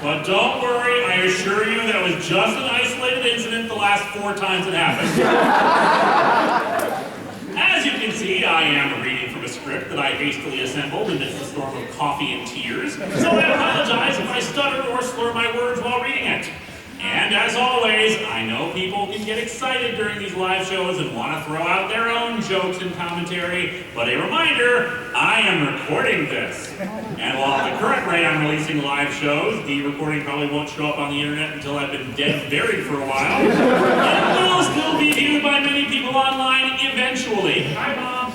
But don't worry, I assure you that was just an isolated incident the last 4 times it happened. As you can see, I am reading from a script that I hastily assembled amidst a storm of coffee and tears, so I apologize if I stutter or slur my words while reading it. And as always, I know people can get excited during these live shows and want to throw out their own jokes and commentary, but a reminder, I am recording this. And while at the current rate I'm releasing live shows, the recording probably won't show up on the internet until I've been dead and buried for a while. It will still be viewed by many people online eventually. Hi, Mom.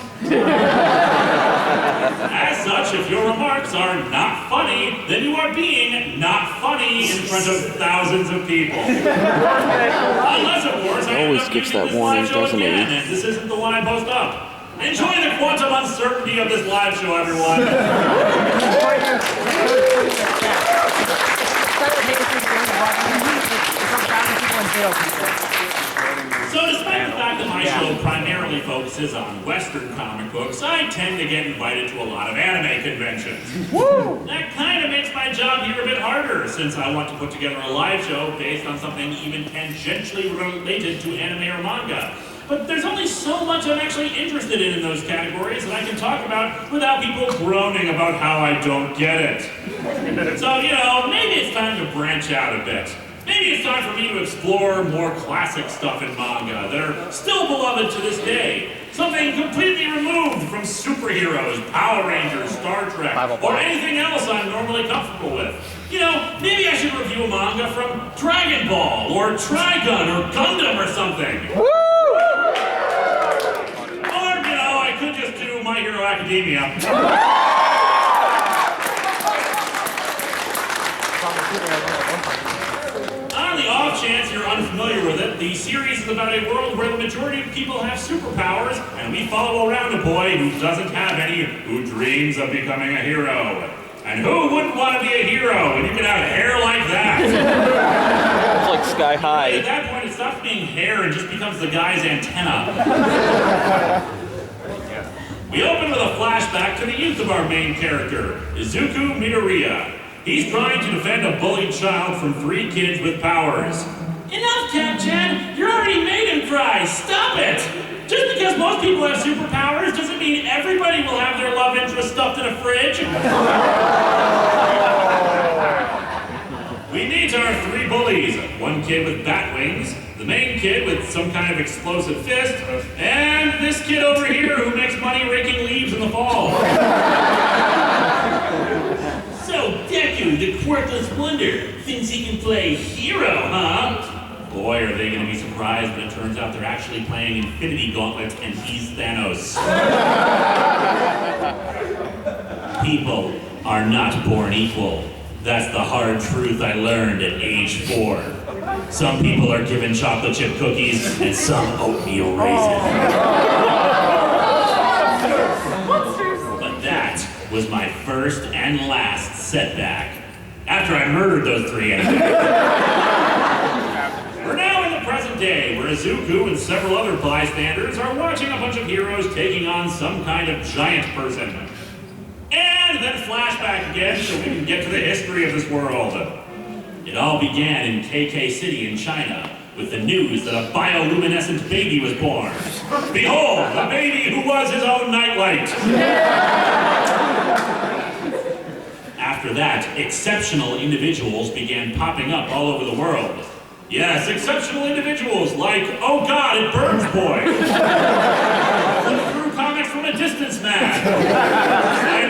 As such, if your remarks are not funny, then you are being not funny in front of thousands of people. Unless, of course, I always gives that warning, doesn't he? And this isn't the one I post up. Enjoy the quantum uncertainty of this live show, everyone. So despite the fact that my show primarily focuses on Western comic books, I tend to get invited to a lot of anime conventions. Woo! That kind of makes my job here a bit harder, since I want to put together a live show based on something even tangentially related to anime or manga. But there's only so much I'm actually interested in those categories that I can talk about without people groaning about how I don't get it. So, you know, maybe it's time to branch out a bit. Maybe it's time for me to explore more classic stuff in manga that are still beloved to this day. Something completely removed from superheroes, Power Rangers, Star Trek, or anything else I'm normally comfortable with. You know, maybe I should review a manga from Dragon Ball, or Trigun, or Gundam, or something. Woo! Or, you know, I could just do My Hero Academia. On the off chance you're unfamiliar with it, the series is about a world where the majority of people have superpowers, and we follow around a boy who doesn't have any, who dreams of becoming a hero. And who wouldn't want to be a hero when you can have hair like that? It's like sky high. At that point, it stops being hair and just becomes the guy's antenna. We open with a flashback to the youth of our main character, Izuku Midoriya. He's trying to defend a bullied child from 3 kids with powers. Enough, Cap-chan! You already made him cry! Stop it! Just because most people have superpowers doesn't mean everybody will have their love interest stuffed in a fridge. We meet our 3 bullies. 1 kid with bat wings, the main kid with some kind of explosive fist, and this kid over here who makes money raking leaves in the fall. So, Deku, the quirkless wonder, thinks he can play hero, huh? Boy, are they going to be surprised when it turns out they're actually playing Infinity Gauntlet and he's Thanos. People are not born equal. That's the hard truth I learned at age 4. Some people are given chocolate chip cookies and some oatmeal raisin. But that was my first and last setback. After I murdered those 3 enemies. We're now in the present day, where Izuku and several other bystanders are watching a bunch of heroes taking on some kind of giant person. And then flashback again so we can get to the history of this world. It all began in KK City in China, with the news that a bioluminescent baby was born. Behold, the baby who was his own nightlight! After that, exceptional individuals began popping up all over the world. Yes, exceptional individuals like, oh God, it burns boy! Flip through comics from a distance man!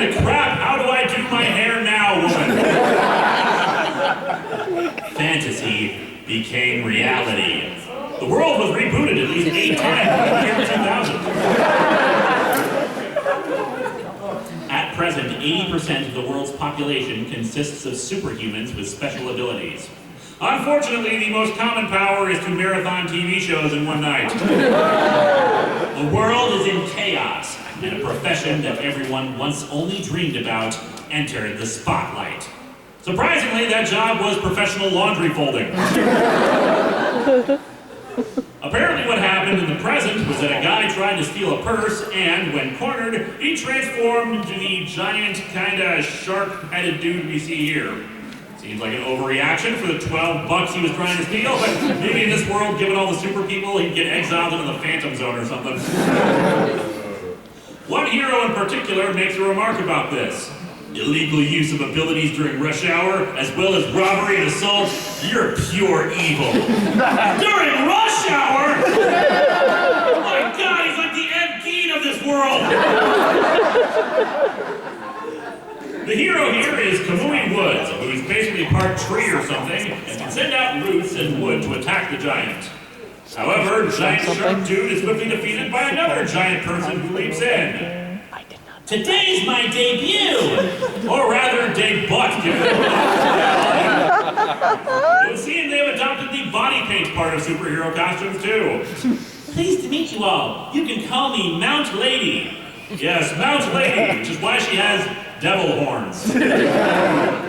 And crap, how do I do my hair now, woman? Fantasy became reality. The world was rebooted at least 8 times in the year 2000. At present, 80% of the world's population consists of superhumans with special abilities. Unfortunately, the most common power is to marathon TV shows in one night. The world is in chaos, and a profession that everyone once only dreamed about entered the spotlight. Surprisingly, that job was professional laundry folding. Apparently what happened in the present was that a guy tried to steal a purse, and when cornered, he transformed into the giant, kinda shark-headed dude we see here. Seems like an overreaction for the 12 bucks he was trying to steal, but maybe in this world, given all the super people, he'd get exiled into the Phantom Zone or something. One hero in particular makes a remark about this. Illegal use of abilities during rush hour, as well as robbery and assault, you're pure evil. During rush hour? Oh my God, he's like the Ed Gein of this world! The hero here is Kamui Woods, who's basically part tree or something, and can send out roots and wood to attack the giant. However, Giant Shark Dude is quickly defeated by another giant person who leaps in. Today's my debut! Or rather, debut, given it would seem they've adopted the body paint part of superhero costumes, too. Pleased to meet you all. You can call me Mount Lady. Yes, Mount Lady, which is why she has devil horns. I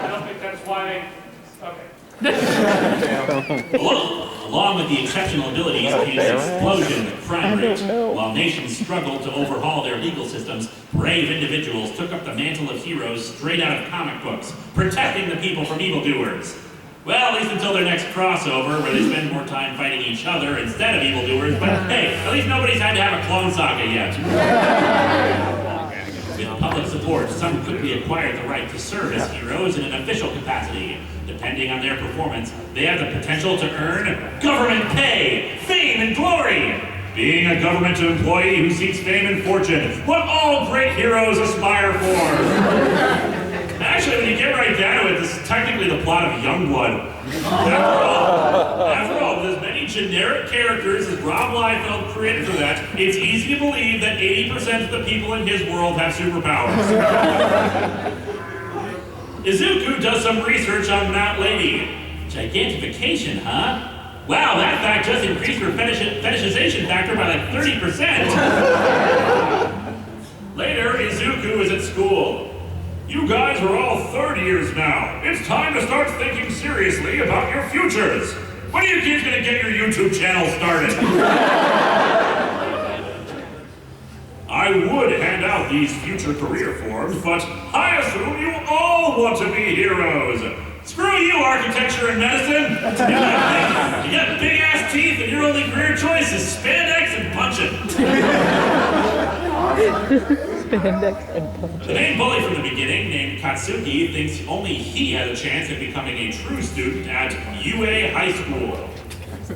don't think that's why. Okay. Along with the exceptional abilities of his explosion crime rate, while nations struggled to overhaul their legal systems, brave individuals took up the mantle of heroes straight out of comic books, protecting the people from evildoers. Well, at least until their next crossover, where they spend more time fighting each other instead of evildoers, but hey, at least nobody's had to have a clone saga yet. With public support, some quickly acquired the right to serve as heroes in an official capacity. Depending on their performance, they have the potential to earn government pay, fame, and glory. Being a government employee who seeks fame and fortune, what all great heroes aspire for. Actually, when you get right down to it, this is technically the plot of Youngblood. After all, with as many generic characters as Rob Liefeld created for that, it's easy to believe that 80% of the people in his world have superpowers. Izuku does some research on Mount Lady. Gigantification, huh? Wow, that fact just increased her fetishization factor by like 30%. Later, Izuku is at school. You guys are all third years now. It's time to start thinking seriously about your futures. When are you kids gonna get your YouTube channel started? I would hand out these future career forms, but I assume you all want to be heroes. Screw you, architecture and medicine. You got big ass teeth and your only career choice is spandex and punching. The main bully from the beginning, named Katsuki, thinks only he has a chance of becoming a true student at UA High School.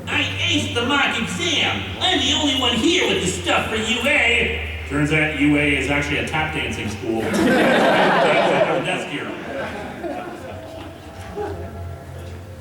I aced the mock exam. I'm the only one here with the stuff for UA. Turns out UA is actually a tap dancing school. Desk hero.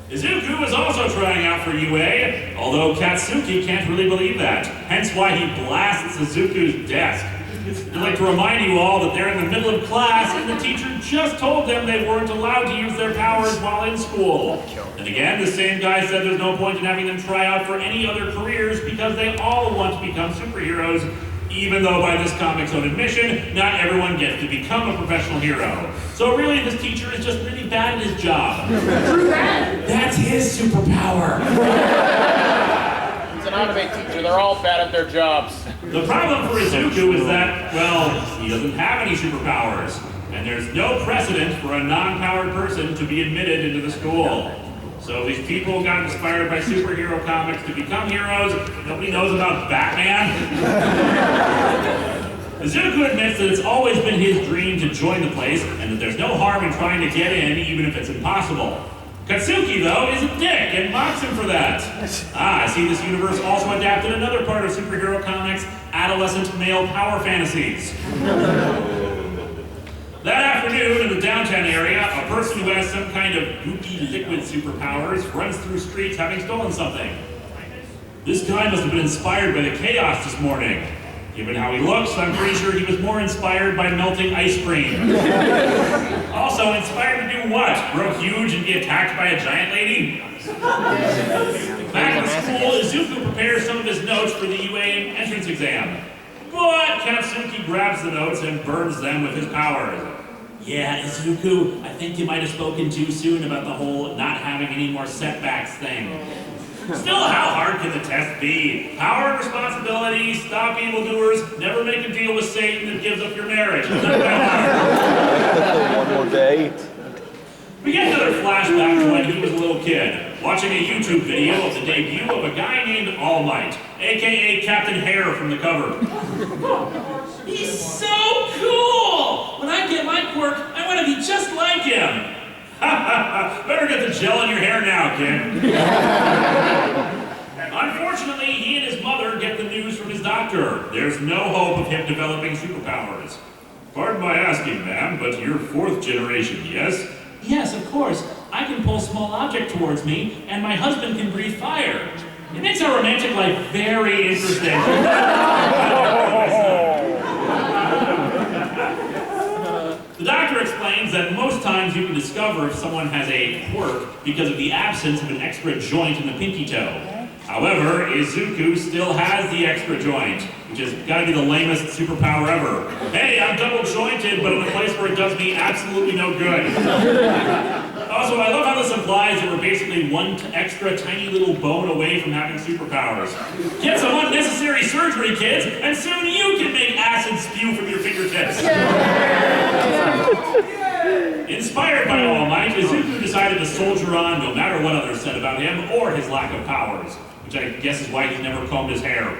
Izuku is also trying out for UA, although Katsuki can't really believe that, hence why he blasts Izuku's desk. I'd like to remind you all that they're in the middle of class and the teacher just told them they weren't allowed to use their powers while in school. And again, the same guy said there's no point in having them try out for any other careers because they all want to become superheroes, even though by this comic's own admission, not everyone gets to become a professional hero. So really, this teacher is just really bad at his job. That's his superpower. He's an Atop teacher. They're all bad at their jobs. The problem for Izuku is that, well, he doesn't have any superpowers, and there's no precedent for a non-powered person to be admitted into the school. So these people got inspired by superhero comics to become heroes. Nobody knows about Batman. Izuku admits that it's always been his dream to join the place, and that there's no harm in trying to get in, even if it's impossible. Katsuki, though, is a dick and mocks him for that. I see this universe also adapted another part of superhero comics, adolescent male power fantasies. That afternoon in the downtown area, a person who has some kind of goopy liquid superpowers runs through streets having stolen something. This guy must have been inspired by the chaos this morning. Given how he looks, I'm pretty sure he was more inspired by melting ice cream. Also, inspired to do what? Grow huge and be attacked by a giant lady? Back at school, Izuku prepares some of his notes for the UA entrance exam. But Katsuki grabs the notes and burns them with his powers. Yeah, Izuku, I think you might have spoken too soon about the whole not having any more setbacks thing. Still, how hard can the test be? Power and responsibility, stop evildoers, never make a deal with Satan that gives up your marriage. It's not that hard. One more day. We get another flashback to when he was a little kid, watching a YouTube video of the debut of a guy named All Might, aka Captain Hair from the cover. He's so cool! When I get my quirk, I want to be just like him. Better get the gel in your hair now, kid. Unfortunately, he and his mother get the news from his doctor. There's no hope of him developing superpowers. Pardon my asking, ma'am, but you're 4th generation, yes? Yes, of course. I can pull a small object towards me, and my husband can breathe fire. It makes our romantic life very interesting. The doctor explains that most times you can discover if someone has a quirk because of the absence of an extra joint in the pinky toe. However, Izuku still has the extra joint, which has got to be the lamest superpower ever. Hey, I'm double jointed, but in a place where it does me absolutely no good. Also, I love how this implies that we're basically one extra tiny little bone away from having superpowers. Get some unnecessary surgery, kids, and soon you can make acid spew from your fingertips. Inspired by All Might, Izuku decided to soldier on no matter what others said about him or his lack of powers, which I guess is why he's never combed his hair.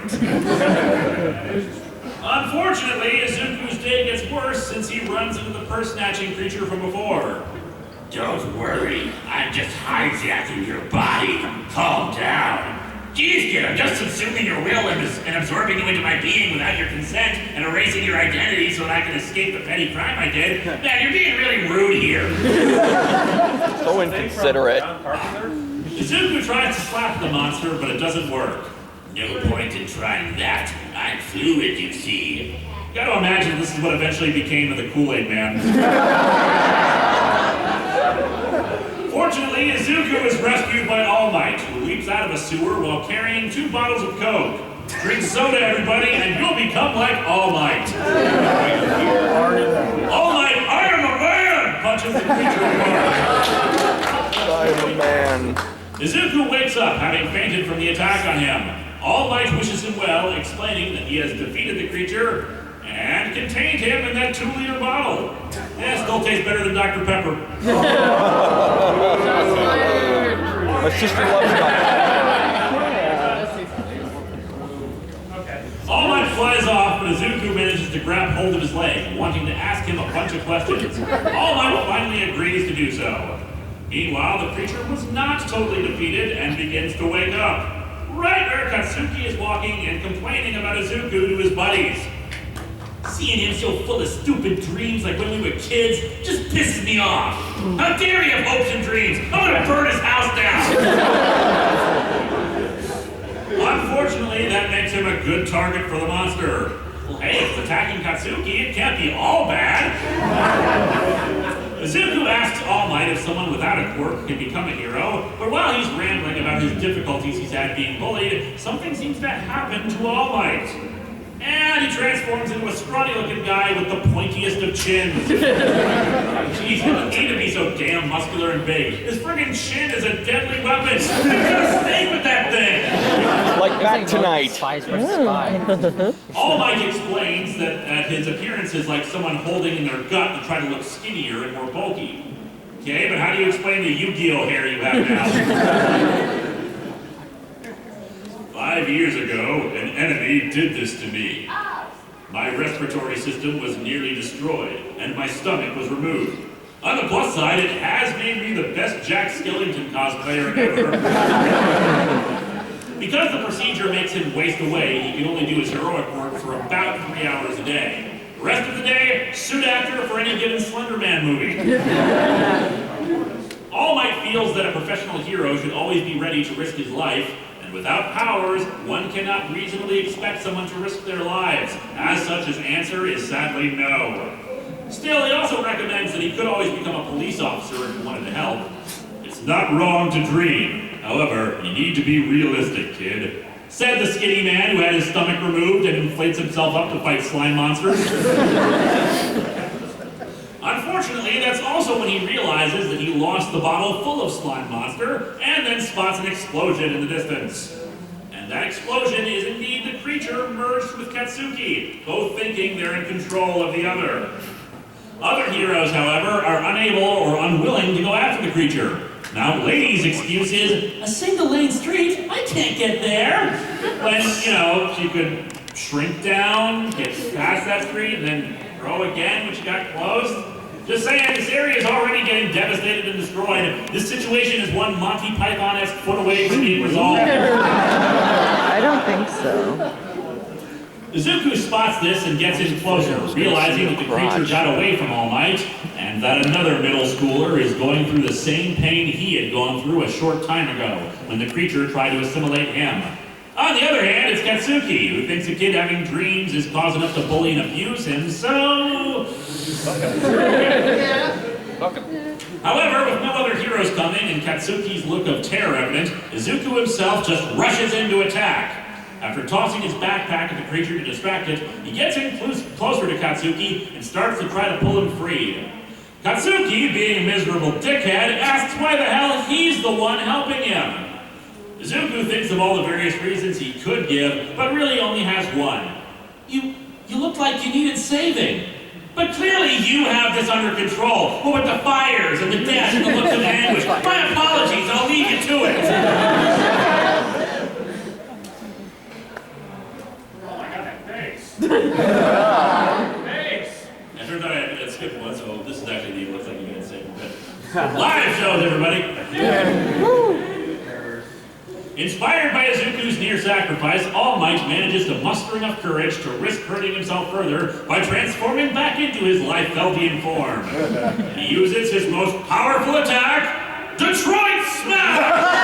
Unfortunately, Izuku's day gets worse since he runs into the purse-snatching creature from before. Don't worry, I'm just hijacking your body. Calm down. Geez, kid, I'm just subsuming your will and absorbing you into my being without your consent and erasing your identity so that I can escape the petty crime I did. Man, you're being really rude here. So inconsiderate. Izuku tries to slap the monster, but it doesn't work. No point in trying that. I'm fluid, you see. Gotta imagine this is what eventually became of the Kool-Aid Man. Fortunately, Izuku is rescued by All Might, who leaps out of a sewer while carrying 2 bottles of Coke. Drink soda, everybody, and you'll become like All Might. All Might, I am a man! Punches the creature apart. I am a man. Izuku wakes up, having fainted from the attack on him. All Might wishes him well, explaining that he has defeated the creature and contained him in that 2-liter bottle. Yeah, still tastes better than Dr. Pepper. My sister loves Dr. All Might flies off, but Izuku manages to grab hold of his leg, wanting to ask him a bunch of questions. All Might finally agrees to do so. Meanwhile, the creature was not totally defeated and begins to wake up. Right where Katsuki is walking and complaining about Izuku to his buddies. Seeing him so full of stupid dreams like when we were kids just pisses me off. How dare you have hopes and dreams? I'm gonna burn his house down. Unfortunately, that makes him a good target for the monster. Well, hey, if it's attacking Katsuki, it can't be all bad. Izuku asks All Might if someone without a quirk can become a hero, but while he's rambling about his difficulties he's had being bullied, something seems to happen to All Might. And he transforms into a scrawny-looking guy with the pointiest of chins. Jeez, he doesn't need to be so damn muscular and big. His friggin' chin is a deadly weapon. He's gonna stay with that thing. Like back tonight. Spies versus spies. All Might explains that his appearance is like someone holding in their gut to try to look skinnier and more bulky. Okay, but how do you explain the Yu-Gi-Oh hair you have now? 5 years ago, an enemy did this to me. My respiratory system was nearly destroyed, and my stomach was removed. On the plus side, it has made me the best Jack Skellington cosplayer ever. Because the procedure makes him waste away, he can only do his heroic work for about 3 hours a day. The rest of the day, suit actor for any given Slender Man movie. All Might feels that a professional hero should always be ready to risk his life, and without powers, one cannot reasonably expect someone to risk their lives. As such, his answer is sadly no. Still, he also recommends that he could always become a police officer if he wanted to help. It's not wrong to dream. However, you need to be realistic, kid. Said the skinny man who had his stomach removed and inflates himself up to fight slime monsters. Unfortunately, that's also when he realizes that he lost the bottle full of slime monster and then spots an explosion in the distance. And that explosion is indeed the creature merged with Katsuki, both thinking they're in control of the other. Other heroes, however, are unable or unwilling to go after the creature. Now, Lady's excuse is, a single-lane street? I can't get there. When, you know, she could shrink down, get past that street, and then grow again when she got close. Just saying, this area is already getting devastated and destroyed. This situation is one Monty Python-esque foot away from being resolved. I don't think so. Izuku spots this and gets in closer, realizing that the creature got away from All Might, and that another middle schooler is going through the same pain he had gone through a short time ago, when the creature tried to assimilate him. On the other hand, it's Katsuki, who thinks a kid having dreams is cause enough to bully and abuse him, so... However, with no other heroes coming and Katsuki's look of terror evident, Izuku himself just rushes in to attack. After tossing his backpack at the creature to distract it, he gets in closer to Katsuki and starts to try to pull him free. Katsuki, being a miserable dickhead, asks why the hell he's the one helping him. Izuku thinks of all the various reasons he could give, but really only has one. You look like you needed saving. But clearly you have this under control. What with the fires and the death and the looks of anguish. My apologies, I'll leave you to it. Thanks. It turns out I skipped one, so this is actually the looks like you get saved. Live shows, everybody. Inspired by Izuku's near sacrifice, All Might manages to muster enough courage to risk hurting himself further by transforming back into his Lieffeldian form. He uses his most powerful attack, Detroit Smash!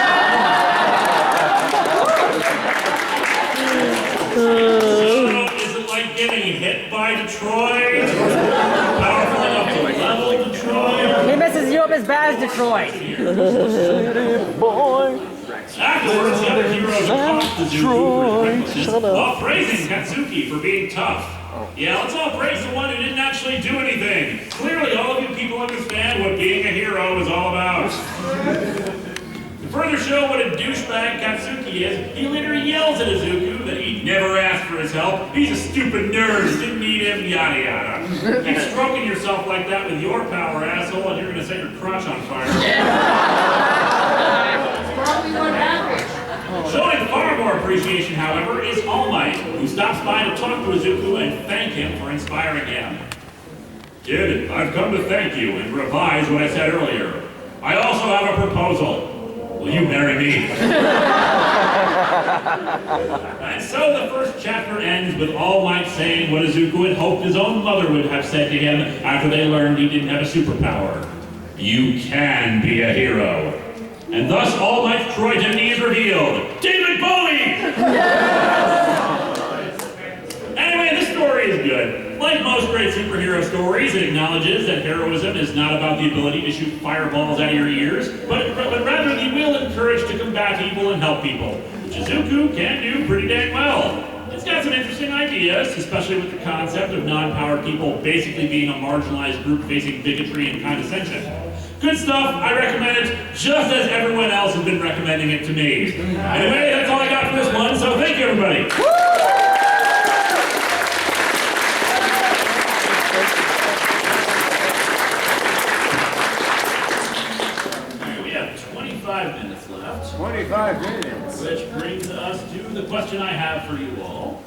Getting hit by Detroit. Powerful enough to level Detroit. He messes you up as bad as Detroit. Afterwards, the other heroes tossed Izuku for his recklessness while praising Katsuki for being tough. Yeah, let's all praise the one who didn't actually do anything. Clearly, all of you people understand what being a hero is all about. To further show what a douchebag Katsuki is, he later yells at Izuku that he never asked for his help. He's a stupid nerd, didn't need him, yada yada. Keep stroking yourself like that with your power, asshole, and you're gonna set your crotch on fire. Showing far more appreciation, however, is All Might, who stops by to talk to Izuku and thank him for inspiring him. Kid, I've come to thank you and revise what I said earlier. I also have a proposal. Will you marry me? And so the first chapter ends with All Might saying what Izuku had hoped his own mother would have said to him after they learned he didn't have a superpower. You can be a hero. And thus All Might's Troy identity is revealed. David Bowie! Anyway, this story is good. Like most great superhero stories, it acknowledges that heroism is not about the ability to shoot fireballs out of your ears, but rather the will and courage to combat evil and help people, which Izuku can do pretty dang well. It's got some interesting ideas, especially with the concept of non-powered people basically being a marginalized group facing bigotry and condescension. Good stuff, I recommend it, just as everyone else has been recommending it to me. Anyway, that's all I got for this one, so thank you everybody. We have 25 minutes left. 25 minutes. Which brings us to the question I have for you all.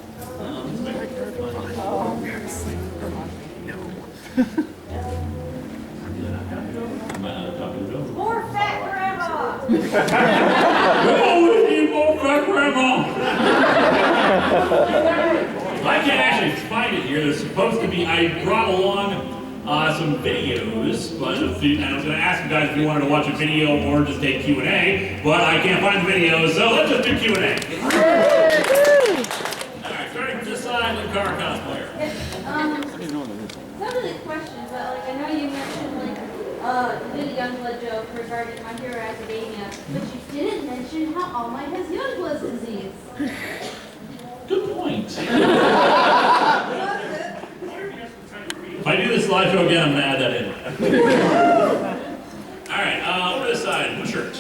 More fat grandma! Go with you, more fat grandma! I can't actually find it here. There's supposed to be, I brought along some videos, but and I was going to ask you guys if you wanted to watch a video or just take Q&A, but I can't find the videos, so let's just do Q&A. Alright, starting from this side, Linkara cosplayer. Some of these questions, like I know you mentioned you did a Youngblood joke regarding My Hero Academia, but you didn't mention how All Might has Youngblood disease. Good point. If I do this live show again, I'm going to add that in. Alright, over this side, blue shirt.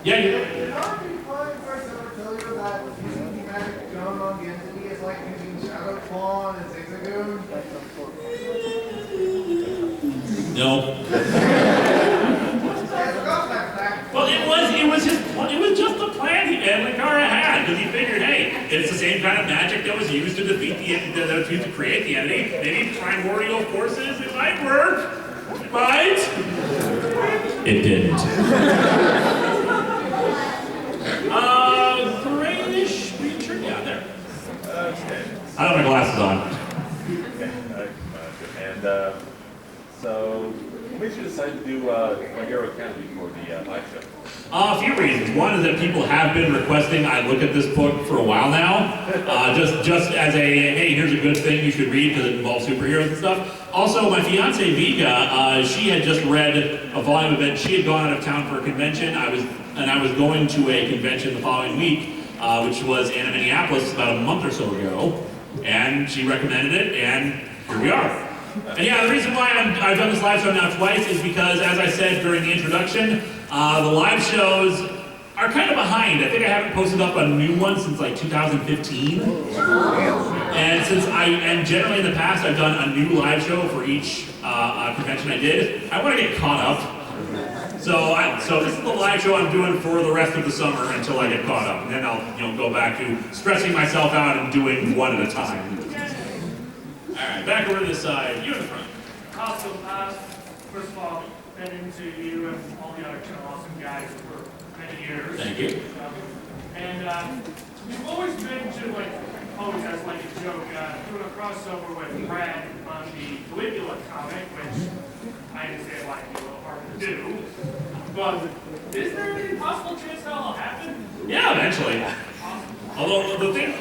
Yeah, you Did our big flying first ever tell you that using magic gun on the entity is like using Shadow Claw and Zigzagoon? No. Well, it was just the plan Linkara had, because he figured, hey, it's the same kind of magic that was used to defeat that was used to create the entity. Maybe primordial forces, it might work. Right? It didn't. Grayish green shirt, yeah, there. I don't have my glasses on. And so, what made you decide to do My Hero Academy for the live show? A few reasons. One is that people have been requesting I look at this book for a while now, just as a, hey, here's a good thing you should read because it involves superheroes and stuff. Also, my fiance Vika, she had just read a volume of it. She had gone out of town for a convention. I was going to a convention the following week, which was in Minneapolis about a month or so ago, and she recommended it, and here we are. And yeah, the reason why I've done this live show now twice is because, as I said during the introduction, the live shows are kind of behind. I think I haven't posted up a new one since like 2015. And generally in the past I've done a new live show for each convention I did. I want to get caught up. So this is the live show I'm doing for the rest of the summer until I get caught up. And then I'll go back to stressing myself out and doing one at a time. Alright, back over to this side. You in the front. Awesome. First of all, been into you and all the other awesome guys for many years. Thank you. And we've always been to, like, always as like a joke, doing a crossover with Brad on the Caligula comic, which I understand why it'd be a little hard to do. But is there any possible chance that'll happen? Yeah, eventually. Although the thing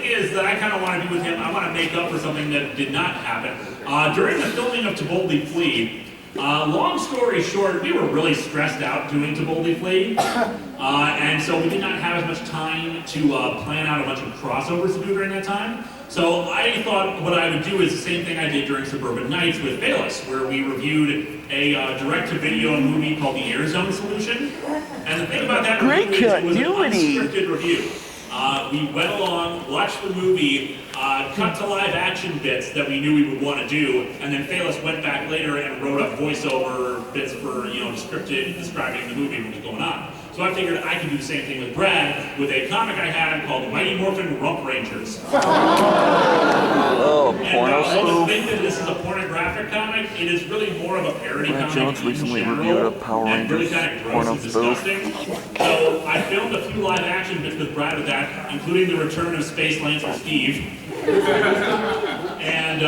is that I kind of want to do with him, I want to make up for something that did not happen. During the filming of To Boldly Flee, long story short, we were really stressed out doing To Boldly Flee, and so we did not have as much time to plan out a bunch of crossovers to do during that time. So I thought what I would do is the same thing I did during Suburban Nights with Bayless, where we reviewed a direct-to-video movie called The Air Zone Solution. And the thing about that movie is it was an unscripted review. We went along, watched the movie, cut to live action bits that we knew we would want to do, and then Bayless went back later and wrote up voiceover bits for, describing the movie and what was going on. So I figured I could do the same thing with Brad with a comic I had called Mighty Morphin Rump Rangers. Oh, porno I spoof. think that this is a pornographic comic. It is really more of a parody Brad comic Jones recently reviewed a Power and really Rangers kind of gross porno and spoof. disgusting. So I filmed a few live action bits with Brad with that, including the return of Space Lancer Steve. And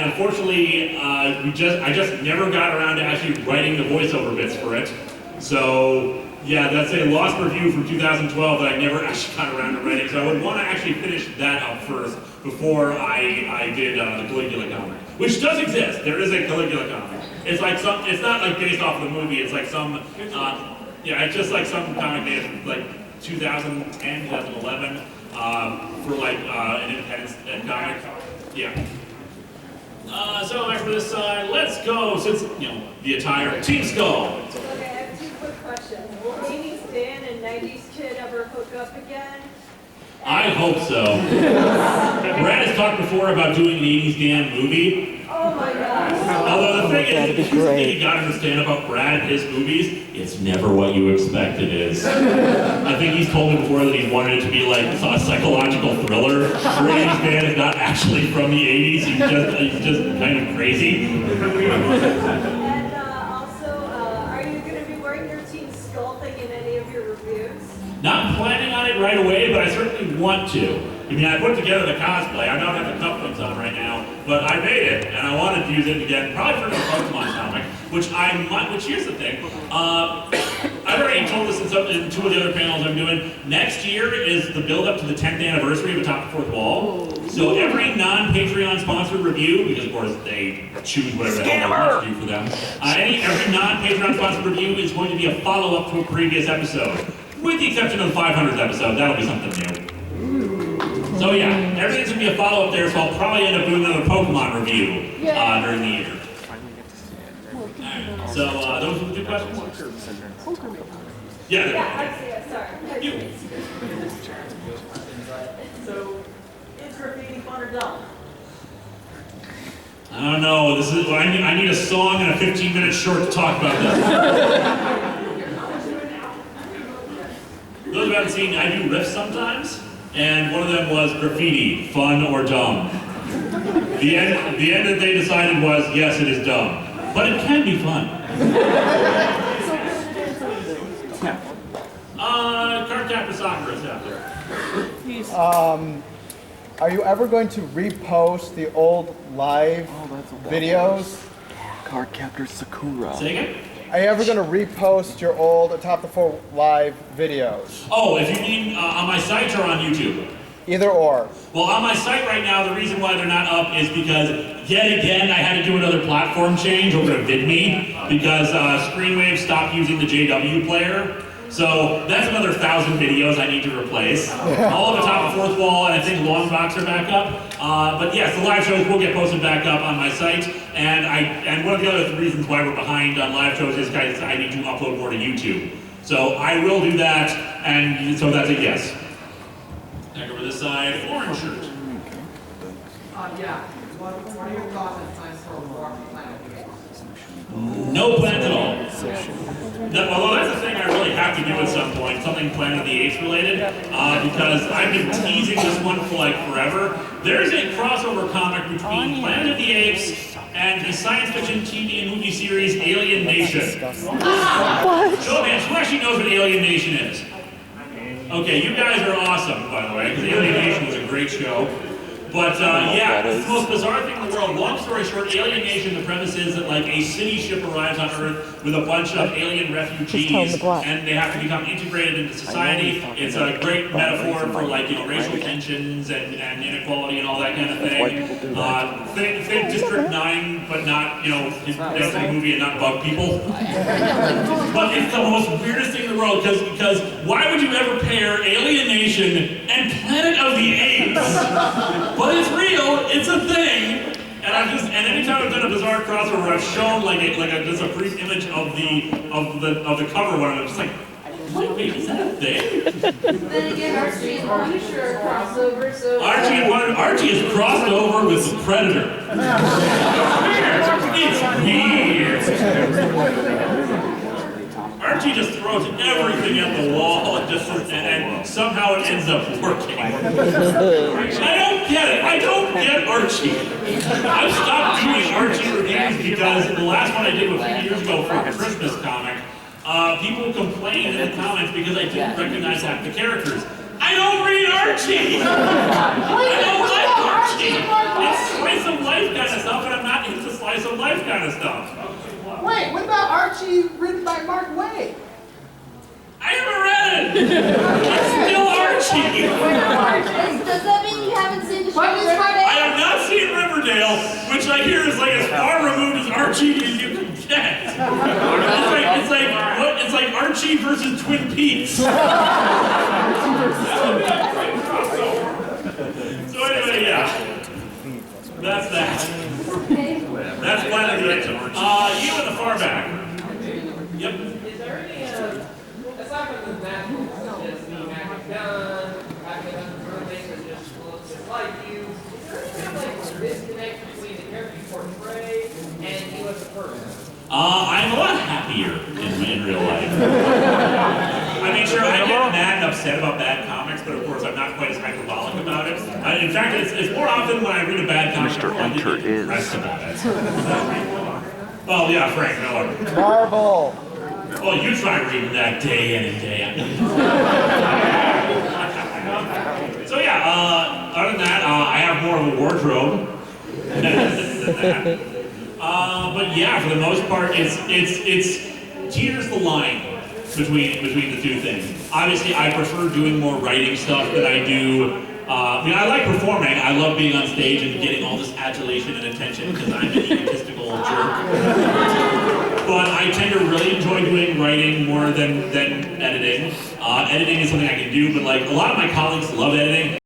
unfortunately, I just never got around to actually writing the voiceover bits for it. So yeah, that's a lost review from 2012 that I never actually got around to writing. So I would want to actually finish that up first before I did the Caligula comic, which does exist. There is a Caligula comic. It's like it's not like based off of the movie. It's like some, it's just like some comic made in like 2010, 2011 for like an independent comic. Yeah. So back to this side. Let's go. Since the attire, Team Skull. Okay, I have two quick questions. Will 80s Dan and 90s Kid ever hook up again? I hope so. Brad has talked before about doing an 80s Dan movie. Oh my gosh. Although the thing is, that'd be the thing great. you gotta understand about Brad and his movies, it's never what you expect it is. I think he's told me before that he wanted it to be like a psychological thriller. Where 80s Dan is not actually from the 80s, he's just kind of crazy. And also, are you going to be wearing your Team Skull thing in any of your reviews? Not planning on it right away, but I certainly want to. I mean, I put together the cosplay. I don't have the cufflinks on right now, but I made it, and I wanted to use it again, probably for the Pokemon comic, which here's the thing. I've already told this in two of the other panels I'm doing. Next year is the build-up to the 10th anniversary of Atop the Fourth Wall. So every non-Patreon sponsored review, because of course they choose whatever the hell they want to do for them, every non-Patreon sponsored review is going to be a follow-up to a previous episode. With the exception of the 500th episode, that'll be something new. So yeah, everything's gonna be a follow-up there, so I'll probably end up doing another Pokemon review during the year. Alright, so those were the two questions? Yeah, Yeah, I see it. Sorry. You. So, is graffiti fun or dumb? I don't know. I need a song and a 15-minute short to talk about this. Those who haven't seen, I do riffs sometimes, and one of them was graffiti, fun or dumb. The end that they decided was, yes, it is dumb, but it can be fun. Cardcaptor Soccer is out there. Are you ever going to repost the old live videos? Cardcaptor Sakura. Say again? Are you ever going to repost your old Atop the 4 live videos? Oh, if you mean on my site or on YouTube? Either or. Well, on my site right now, the reason why they're not up is because, yet again, I had to do another platform change over to VidMe because Screenwave stopped using the JW player. So that's another 1,000 videos I need to replace. All of Atop the 4th Wall, and I think Longbox are back up. But yes, the live shows will get posted back up on my site. And one of the other reasons why we're behind on live shows is because I need to upload more to YouTube. So I will do that, and so that's a yes. Back over this side, orange shirt. Yeah. What are your thoughts on science for Warp Planet? No plans at all. No, although that's the thing I really have to do at some point, something Planet of the Apes related, because I've been teasing this one for like forever. There's a crossover comic between Planet of the Apes and the science fiction TV and movie series Alien Nation. What? Show of hands, who actually knows what Alien Nation is? Okay, you guys are awesome, by the way, because Alien Nation was a great show. But yeah, it's the most bizarre thing in the world. Long story short, Alien Nation, the premise is that like a city ship arrives on Earth with a bunch of alien refugees, and they have to become integrated into society. It's a great metaphor for like, you know, racial tensions and inequality and all that kind of thing. Think District 9, but not, you know, that's the movie and not bug people. But it's the most weirdest thing in the world because why would you ever pair Alien Nation and Planet of the Apes? But it's real, it's a thing, and anytime I've done a bizarre crossover, I've shown just a brief image of the cover one, and I'm just like, wait, is that a thing? Then again, Archie and Punisher are crossover, so... Archie is crossed over with the Predator. It's weird. Archie just throws everything at the wall and somehow it ends up working. I don't get it. I don't get Archie. I've stopped doing Archie reviews because the last one I did was a few years ago for a Christmas comic. People complained in the comments because I didn't recognize half the characters. I don't read Archie! I don't like Archie! It's slice of life kind of stuff, and I'm not into slice of life kind of stuff. Wait, what about Archie written by Mark Waid? I never read it! It's still Archie! Does that mean you haven't seen the show Riverdale? I have not seen Riverdale, which I hear is like as far removed as Archie as you can get. It's like Archie versus Twin Peaks. So anyway, yeah. That's that. That's Planet of the Apes. You in the far back. Yep. Is there any, aside from the natural, such as the magic gun, having a roommate that just looks like you, is there any kind of like disconnect between the character you portray and you as a person? I'm a lot happier in real life. I mean, sure, I get mad and upset about bad comics, but of course I'm not quite as hyperbolic about it. In fact, it's more often when I read a bad comic, I'm depressed about it. Oh yeah, Frank Miller. Marvel. Well, you try reading that day in and day out. So yeah, other than that, I have more of a wardrobe than that. But yeah, for the most part, it's teeters the line between the two things. Obviously, I prefer doing more writing stuff than I do. I mean, I like performing. I love being on stage and getting all this adulation and attention because I'm an egotistical jerk. But I tend to really enjoy doing writing more than editing. Editing is something I can do, but like a lot of my colleagues love editing.